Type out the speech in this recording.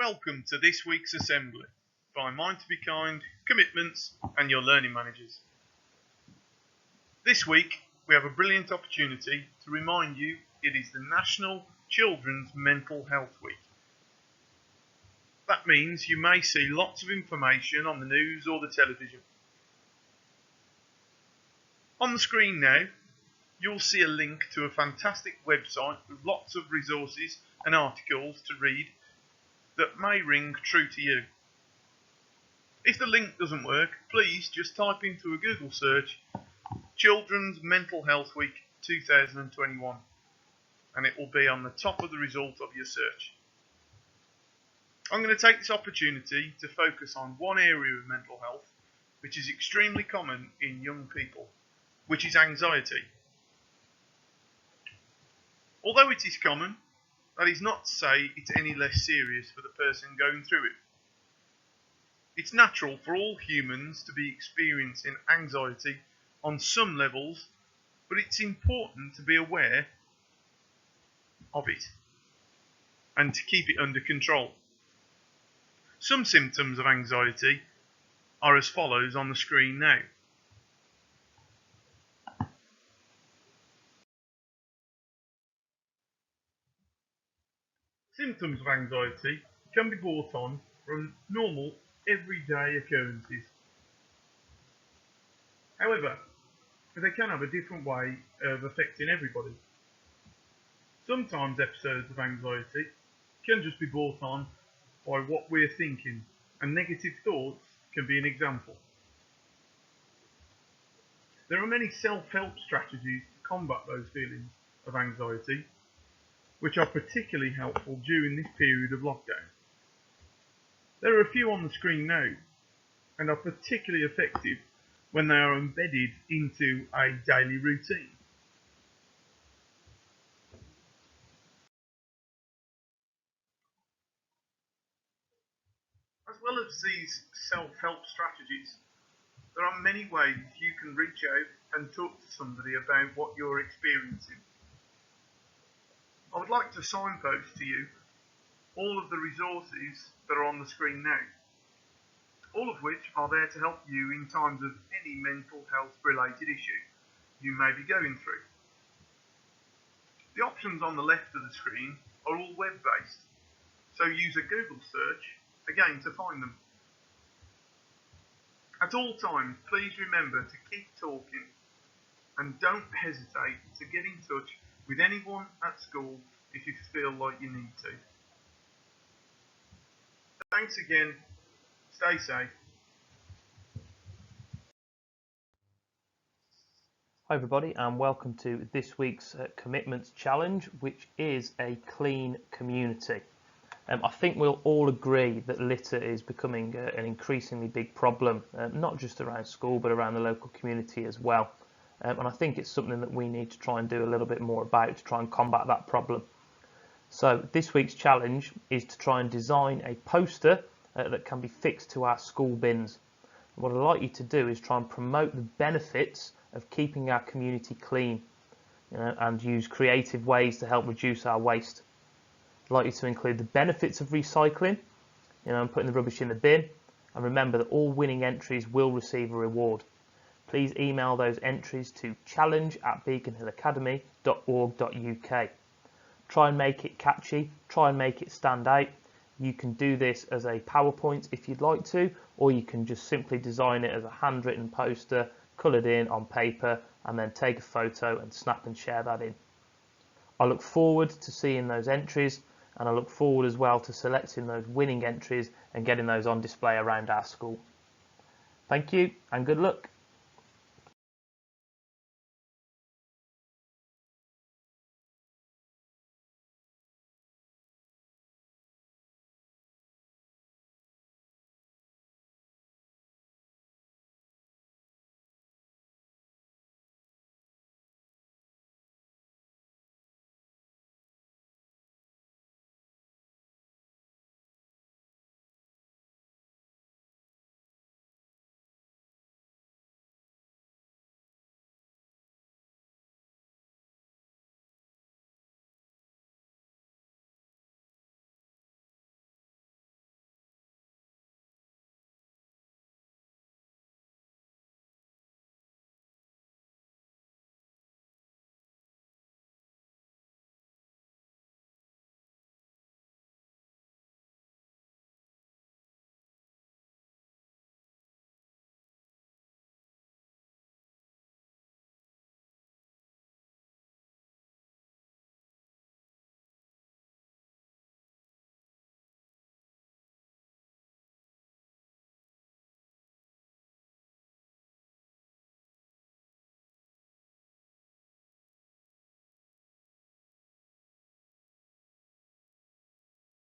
Welcome to this week's assembly by Mind to Be Kind, Commitments and your learning managers. This week we have a brilliant opportunity to remind you it is the National Children's Mental Health Week. That means you may see lots of information on the news or the television. On the screen now you'll see a link to a fantastic website with lots of resources and articles to read that may ring true to you. If the link doesn't work, please just type into a Google search Children's Mental Health Week 2021 and it will be on the top of the result of your search. I'm going to take this opportunity to focus on one area of mental health which is extremely common in young people, which is anxiety. Although it is common, that is not to say it's any less serious for the person going through it. It's natural for all humans to be experiencing anxiety on some levels, but it's important to be aware of it and to keep it under control. Some symptoms of anxiety are as follows on the screen now. Symptoms of anxiety can be brought on from normal, everyday occurrences. However, they can have a different way of affecting everybody. Sometimes episodes of anxiety can just be brought on by what we're thinking, and negative thoughts can be an example. There are many self-help strategies to combat those feelings of anxiety, which are particularly helpful during this period of lockdown. There are a few on the screen now, and are particularly effective when they are embedded into a daily routine. As well as these self-help strategies, there are many ways you can reach out and talk to somebody about what you're experiencing. I would like to signpost to you all of the resources that are on the screen now, all of which are there to help you in times of any mental health related issue you may be going through. The options on the left of the screen are all web based, so use a Google search again to find them. At all times, please remember to keep talking and don't hesitate to get in touch with anyone at school if you feel like you need to. Thanks again. Stay safe. Hi everybody and welcome to this week's Commitments Challenge, which is a clean community. I think we'll all agree that litter is becoming an increasingly big problem, not just around school but around the local community as well. And I think it's something that we need to try and do a little bit more about to try and combat that problem. So this week's challenge is to try and design a poster that can be fixed to our school bins. What I'd like you to do is try and promote the benefits of keeping our community clean, and use creative ways to help reduce our waste. I'd like you to include the benefits of recycling, and putting the rubbish in the bin, and remember that all winning entries will receive a reward. Please email those entries to challenge@beaconhillacademy.org.uk. Try and make it catchy, try and make it stand out. You can do this as a PowerPoint if you'd like to, or you can just simply design it as a handwritten poster, coloured in on paper, and then take a photo and snap and share that in. I look forward to seeing those entries, and I look forward as well to selecting those winning entries and getting those on display around our school. Thank you and good luck.